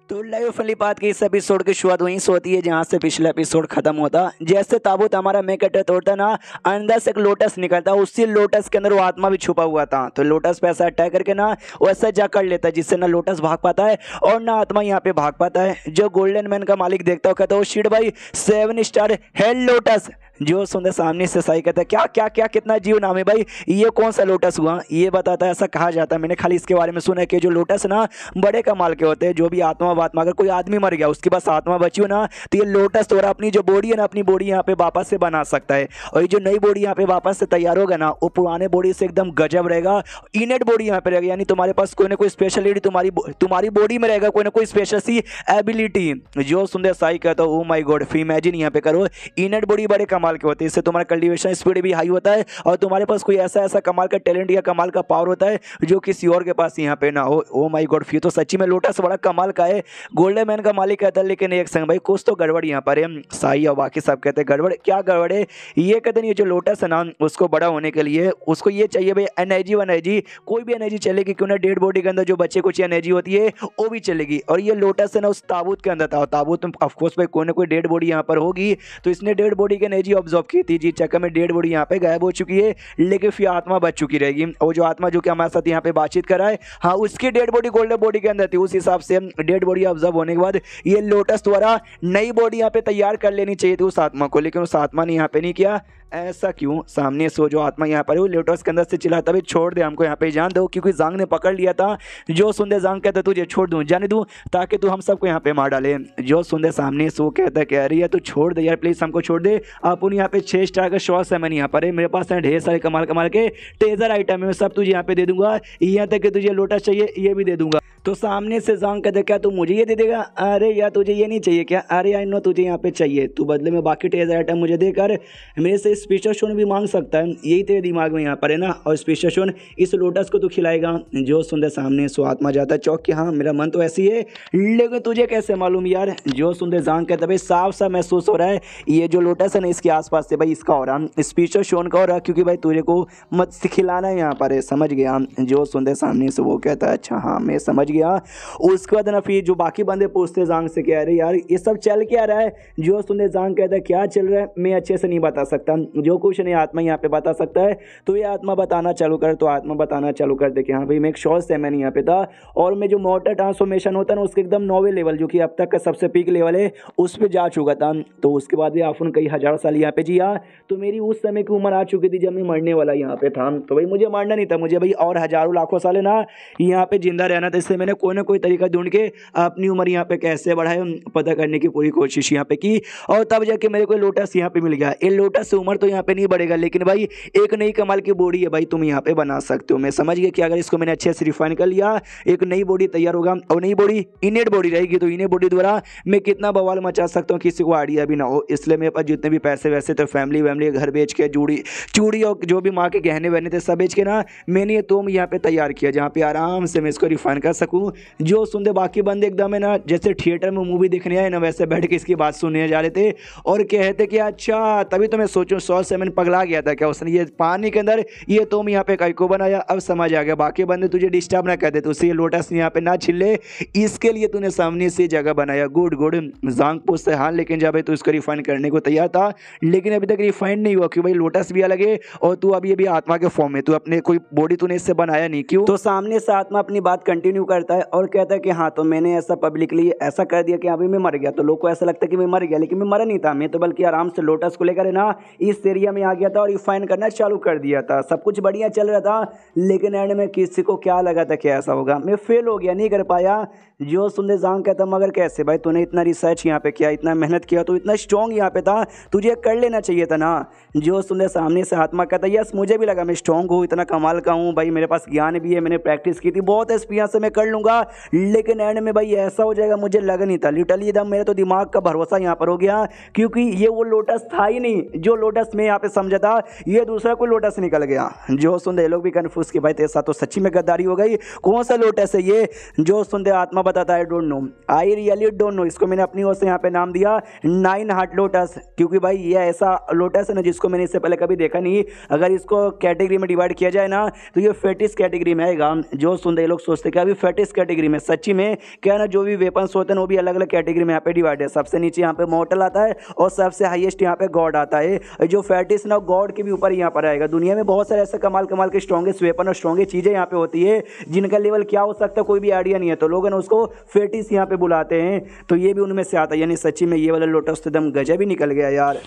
तो लाइव फली बात की इस एपिसोड की शुरुआत वहीं से होती है जहाँ से पिछला एपिसोड खत्म होता। जैसे ताबूत हमारा मेन कैरेक्टर तोड़ता ना, अंदर से एक लोटस निकलता, उसी लोटस के अंदर वो आत्मा भी छुपा हुआ था। तो लोटस पे ऐसा अटैक करके ना वो ऐसा जा कर लेता है जिससे ना लोटस भाग पाता है और ना आत्मा यहाँ पे भाग पाता है। जो गोल्डन मैन का मालिक देखता है कहता है, ओ शिट भाई 7 स्टार हेल लोटस। जो सुंदर सामने से सही कहता है, क्या क्या क्या कितना जीव नाम है भाई, ये कौन सा लोटस हुआ, ये बताता है। ऐसा कहा जाता है, मैंने खाली इसके बारे में सुना है कि जो लोटस ना बड़े कमाल के होते हैं। जो भी आत्मा वात्मा, अगर कोई आदमी मर गया उसके पास आत्मा बची हो ना, तो ये लोटस द्वारा अपनी जो बॉडी है ना, अपनी बॉडी यहाँ पे वापस से बना सकता है। और ये जो नई बॉडी यहाँ पे वापस से तैयार होगा ना, वो पुराने बॉडी से एकदम गजब रहेगा। इनेट बॉडी यहाँ पे रहेगा, यानी तुम्हारे पास कोई ना कोई स्पेशलिटी तुम्हारी बॉडी में रहेगा, कोई ना कोई स्पेशल सी एबिलिटी। जो सुंदर साई कहता है, ओ माई गॉड, इमेजिन यहाँ पे करो, इनेट बॉडी बड़े कमाल के होते हैं। इससे तुम्हारा कल्टीवेशन स्पीड भी हाई होता है और तुम्हारे पास कोई ऐसा कमाल का टैलेंट या कमाल का पावर होता है जो किसी और के पास यहाँ पे ना हो। ओ माय गॉड, ये तो सच्ची में लोटस बड़ा कमाल का है। गोल्डन मैन का मालिक कहता है, लेकिन एक संग भाई कुछ तो गड़बड़ यहाँ पर है। साई और बाकी सब कहते हैं गड़बड़, क्या गड़बड़ है? ये कहते हैं ये जो लोटस है ना, उसको बड़ा होने के लिए उसको ये चाहिए भाई एनर्जी, कोई भी एनर्जी चलेगी, क्यों ना डेड बॉडी के अंदर जो बच्चे कुछ एनर्जी होती है वो भी चलेगी। और ये लोटस है ना उस ताबूत के अंदर था, ताबूत में ऑफकोर्स भाई कोई ना कोई डेड बॉडी यहाँ पर होगी, तो इसने डेड बॉडी की एनर्जी ऑब्जर्व की थी। जी चक्कर में डेड बॉडी यहाँ पे गायब हो चुकी है, लेकिन फिर आत्मा बच चुकी रहेगी। और जो आत्मा जो कि हमारे साथ यहाँ पे बातचीत कर रहा है, हाँ उसकी डेड बॉडी गोल्डन बॉडी के अंदर थी। उस हिसाब से डेड बॉडी ऑब्जर्व होने के बाद ये लोटस द्वारा नई बॉडी यहाँ पे तैयार कर लेनी चाहिए थी उस आत्मा को, लेकिन उस आत्मा ने यहाँ पे नहीं किया। ऐसा क्यों? सामने से जो आत्मा यहाँ पर है वो लोटस के अंदर से चिल्लाता, भाई छोड़ दे हमको, यहाँ पे जान दो, क्योंकि जांग ने पकड़ लिया था। जो सुंदर जांग कहता तुझे छोड़ दूँ, जाने दूँ, ताकि तू हम सबको यहाँ पे मार डाले। जो सुंदर सामने से वो कहता कह रही है तू छोड़ दे यार प्लीज, हमको छोड़ दे। अपन यहाँ पे 6 स्टार का शॉर्ट्स है मैंने यहाँ पर है, मेरे पास ढेर सारे कमाल के टेजर आइटम है, सब तुझे यहाँ पे दे दूंगा, यहाँ तक कि तुझे लोटस चाहिए ये भी दे दूंगा। तो सामने से जांग कहते क्या तू मुझे ये दे देगा? अरे यार तुझे ये नहीं चाहिए क्या? अरे आई नो तुझे यहाँ पे चाहिए, तू बदले में बाकी टेजर आइटम मुझे देकर मेरे से स्पेशल शोन भी मांग सकता है, यही तेरे दिमाग में यहाँ पर है ना। और स्पेशल शोन इस लोटस को तू खिलाएगा। जो सुंदर सामने सो आत्मा जाता है चौक कि हाँ मेरा मन तो ऐसी है, लेकिन तुझे कैसे मालूम यार? जो सुंदर जांग कहता भाई साफ सा महसूस हो रहा है ये जो लोटस है ना इसके आसपास से भाई इसका हो रहा, स्पेशल शोन का हो रहा, क्योंकि भाई तुझे को मत खिलाना है यहाँ पर है, समझ गया? जो सुंदर सामने से वो कहता है अच्छा हाँ मैं समझ गया। उसके बाद ना फिर जो बाकी बंदे पूछते जांग से कह रहे यार ये सब चल क्या रहा है? जो सुंदर जांग कहता है क्या चल रहा है मैं अच्छे से नहीं बता सकता, जो कुछ नहीं आत्मा यहाँ पे बता सकता है। तो ये आत्मा बताना चालू कर, तो आत्मा बताना चालू कर दे कि हाँ भाई मैं एक शॉर्ट से मैंने यहाँ पे था और मैं जो मोटर ट्रांसफॉर्मेशन होता है ना उसके एकदम 9वें लेवल जो कि अब तक का सबसे पीक लेवल है उस पर जा चुका था। तो उसके बाद भी आफून कई हज़ार साल यहाँ पे जिया, तो मेरी उस समय की उम्र आ चुकी थी जब मैं मरने वाला यहाँ पे था। तो भाई मुझे मरना नहीं था, मुझे भाई और हज़ारों लाखों साल है ना यहाँ पे जिंदा रहना था, इसलिए मैंने कोई ना कोई तरीका ढूंढ के अपनी उम्र यहाँ पे कैसे बढ़ाए पता करने की पूरी कोशिश यहाँ पे की, और तब जाके मेरे को लोटस यहाँ पे मिल गया। ये लोटस से उम्र तो यहाँ पे नहीं बढ़ेगा, लेकिन भाई एक नई कमाल की बॉडी है भाई तुम यहाँ पे बना सकते हो। मैं समझ गया कि अगर इसको मैंने अच्छे से रिफाइन कर लिया एक नई बॉडी तैयार होगा, और नई बॉडी इनेट बॉडी रहेगी, तो इनेट बॉडी द्वारा मैं कितना बवाल मचा सकता हूँ किसी को आइडिया भी ना हो। इसलिए मेरे पास जितने भी पैसे वैसे तो फैमिली वैमिली घर बेच के चूड़ी और जो भी माँ के गहने वहने थे सब बेच के ना मैंने ये तुम यहाँ पे तैयार किया जहाँ पे आराम से मैं इसको रिफाइन कर सकूँ। जो सुनते बाकी बंदे एकदम है ना जैसे थिएटर में मूवी देखने आए ना वैसे बैठ के इसकी बात सुनने जा रहे थे और कहते कि अच्छा तभी तो मैं सोचूं 100 से मैंने पगला गया था क्या उसने ये पानी के अंदर ये तुम यहाँ पे कई को बनाया, अब समझ आ गया। बाकी बंदे तुझे डिस्टर्ब ना कर दे, तो उसे लोटस यहाँ पे ना छिले, इसके लिए तूने सामने से जगह बनाया। Good good. जांग पूछते हाँ लेकिन जब तू इसको रिफाइन करने को तैयार था लेकिन अभी तक रिफाइन नहीं हुआ, क्यों भाई लोटस भी अलग है और तू अभी आत्मा के फॉर्म में, तू अपने कोई बॉडी तूने इससे बनाया नहीं, क्यों? तो सामने से आत्मा अपनी बात कंटिन्यू करता है और कहता है कि हाँ तो मैंने ऐसा पब्लिकली ऐसा कर दिया कि अभी मैं मर गया, तो लोग को ऐसा लगता है कि मैं मर गया, लेकिन मैं मरा नहीं था। मैं तो बल्कि आराम से लोटस को लेकर है ना इस एरिया में आ गया था और रिफाइन करना चालू कर दिया था, सब कुछ बढ़िया चल रहा था। लेकिन एंड में किसी को क्या लगा था कि ऐसा होगा, मैं फेल हो गया, नहीं कर पाया। जो सुंदर जांग कहता मगर कैसे भाई, तूने इतना रिसर्च यहाँ पे किया, इतना मेहनत किया, तो इतना स्ट्रॉन्ग यहाँ पे था, तुझे कर लेना चाहिए था ना। जो सुंदर सामने से आत्मा कहता यस मुझे भी लगा मैं स्ट्रॉन्ग हूँ, इतना कमाल का हूँ भाई, मेरे पास ज्ञान भी है, मैंने प्रैक्टिस की थी, बहुत एक्सपीरियंस से मैं कर लूँगा, लेकिन एंड में भाई ऐसा हो जाएगा मुझे लगा नहीं था। लिटरली एकदम मेरे तो दिमाग का भरोसा यहाँ पर हो गया, क्योंकि ये वो लोटस था ही नहीं जो लोटस लोटस में यहाँ पे समझा था, ये दूसरा कोई लोटस निकल गया। जो सुनते लोग भी कन्फ्यूज कि भाई तेरे साथ तो सच्ची में गद्दारी हो गई, कौन सा लोटस है ये? जो सुनते आत्मा बताता है don't know, I really don't know. इसको मैंने अपनी ओर से यहाँ पे नाम दिया 9 हार्ट लोटस, क्योंकि भाई ये ऐसा लोटस है ना जिसको मैंने इससे पहले कभी देखा नहीं। अगर इसको कैटेगरी में डिवाइड किया जाए ना तो ये फेटिस कैटेगरी में आएगा। जो सुनते लोग सोचते कि अभी फेटिस कैटेगरी में, सच्ची में क्या ना जो भी वेपन्स होते हैं वो भी अलग अलग कैटेगरी में यहाँ पे डिवाइड है। सबसे नीचे यहाँ पे मॉर्टल आता है और सबसे हाईएस्ट यहाँ पे गॉड आता है। जो फेटिस ना गॉड के भी ऊपर यहाँ पर आएगा। दुनिया में बहुत सारे ऐसे कमाल कमाल के स्ट्रॉन्गेस्ट वेपन और स्ट्रॉन्गेस्ट चीजें यहाँ पे होती है जिनका लेवल क्या हो सकता है कोई भी आइडिया नहीं है, तो लोग ना उसको फेटिस यहाँ पे बुलाते हैं। तो ये भी उनमें से आता है। यानी सच्ची में ये वाला लोटस तो एकदम गजब ही निकल गया यार।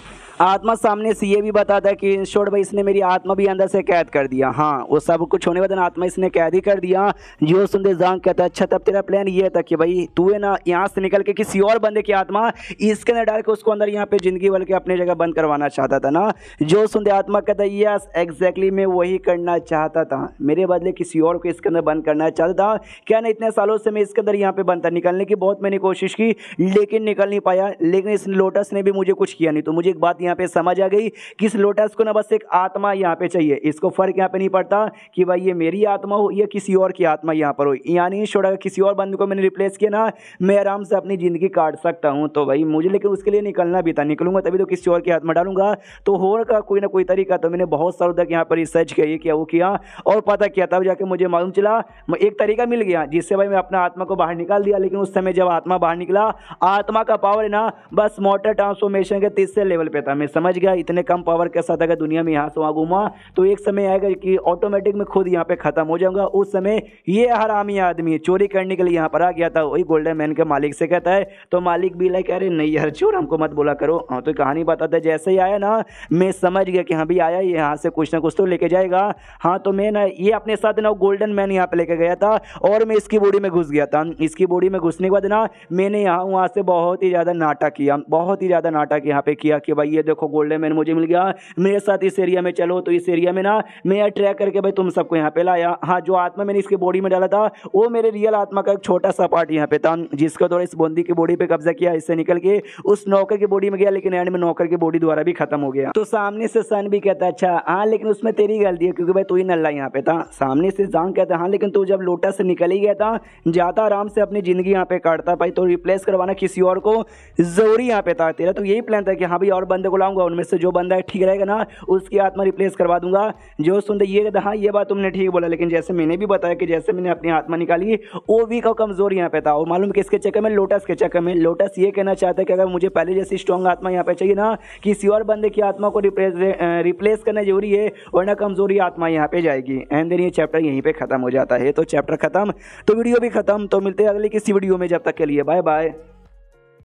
आत्मा सामने से ये भी बताता है कि इन शॉर्ट भाई इसने मेरी आत्मा भी अंदर से कैद कर दिया। हाँ, वो सब कुछ होने के बाद आत्मा इसने कैद ही कर दिया। जो सुनते जांग कहता है अच्छा तब तेरा प्लान ये था कि भाई तू है ना यहाँ से निकल के किसी और बंदे की आत्मा इसके अंदर डाल के उसको अंदर यहाँ पे जिंदगी भर के अपनी जगह बंद करवाना चाहता था ना। जो सुनते आत्मा कहता है यस एग्जैक्टली मैं वही करना चाहता था, मेरे बदले किसी और को इसके अंदर बंद करना चाहता था। क्या ना इतने सालों से मैं इसके अंदर यहाँ पे बंद था, निकलने की बहुत मैंने कोशिश की लेकिन निकल नहीं पाया। लेकिन इस लोटस ने भी मुझे कुछ किया नहीं। तो मुझे एक बात यहाँ पे समझ आ गई कि इस लोटस को ना बस एक आत्मा यहाँ पे चाहिए। इसको फर्क यहाँ पे नहीं पड़ता कि भाई ये मेरी आत्मा हो या किसी और की आत्मा यहाँ पर हो। यानी छोड़ा किसी और बंदे को मैंने रिप्लेस किया ना, मैं आराम से अपनी जिंदगी काट सकता हूँ। तो भाई मुझे लेकिन उसके लिए निकलना भी था, निकलूंगा तभी तो किसी और की आत्मा डालूंगा। तो हो का कोई ना कोई तरीका। तो मैंने बहुत सालों तक यहाँ पर रिसर्च किया, ये किया वो किया और पता किया, तब जाके मुझे मालूम चला एक तरीका मिल गया जिससे भाई मैं अपना आत्मा को बाहर निकाल दिया। लेकिन उस समय जब आत्मा बाहर निकला, आत्मा का पावर है ना बस मोटर ट्रांसफॉर्मेशन के 3 लेवल पे था। मैं समझ गया इतने कम पावर के साथ अगर दुनिया में यहाँ से वहाँ घूमा तो एक समय आएगा कि ऑटोमेटिक में खुद यहाँ पे खत्म हो जाऊंगा। उस समय ये हरामी आदमी चोरी करने के लिए यहाँ पर आ गया था। वही गोल्डन मैन के मालिक से कहता है, तो मालिक भी लाइक अरे नहीं यार चोर हमको मत बोला करो। हाँ तो कहानी बताता है जैसे ही आया ना मैं समझ गया कि हाँ भी आया यहाँ से कुछ ना कुछ तो लेके जाएगा। हाँ तो मैं ना ये अपने साथ ना गोल्डन मैन यहाँ पे लेके गया था और मैं इसकी बॉडी में घुस गया था। इसकी बॉडी में घुसने के बाद ना मैंने यहाँ वहाँ से बहुत ही ज़्यादा नाटक किया, बहुत ही ज़्यादा नाटक यहाँ पे किया कि भाई ये देखो गोल्डन मैन मुझे मिल गया, मेरे साथ इस एरिया में चलो। तो इस एरिया में ना मैं ट्रैक करके भाई तुम सबको यहाँ पे लाया। हाँ जो आत्मा मैंने इसकी बॉडी में डाला था वो मेरे रियल आत्मा का एक छोटा सा पार्ट यहाँ पे था जिसके द्वारा इस बंदी की बॉडी पे कब्जा किया। इससे निकल के उस नौकर की बॉडी में गया लेकिन एंड में नौकर की बॉडी द्वारा भी खत्म हो गया। तो सामने से सन भी कहता है अच्छा हाँ लेकिन उसमें तेरी गलती है क्योंकि भाई तू ही नल्ला यहाँ पे था। सामने से जांग कहता है हाँ लेकिन तू जब लोटस से निकल ही गया था जाता आराम से अपनी जिंदगी यहाँ पे काटता भाई, तो रिप्लेस करवाना किसी और को जरूरी यहाँ पे था। तेरा तो यही प्लान था कि हाँ भाई और बंदे को लाऊंगा, उनमें से जो बंदा ठीक रहेगा ना उसकी आत्मा रिप्लेस करवा दूंगा। जो सुनते ये कहता हाँ ये बात तुमने ठीक बोला, लेकिन जैसे मैंने भी बताया कि जैसे मैंने अपनी आत्मा निकाली वो वीक और कमजोर यहाँ पे था। और मालूम किसके चक्कर में? लोटस के चक्कर में। लोटस ये कहना चाहता है कि अगर मुझे पहले जैसी स्ट्रॉन्ग आत्मा यहाँ पे चाहिए ना, किसी और बंदे की आत्मा को रिप्लेस करना जरूरी है वरना कमजोरी आत्मा यहाँ पे जाएगी। एंड देन ये चैप्टर यहीं पे खत्म हो जाता है। तो चैप्टर खत्म तो वीडियो भी खत्म। तो मिलते हैं अगले किसी वीडियो में, जब तक के लिए बाय बाय।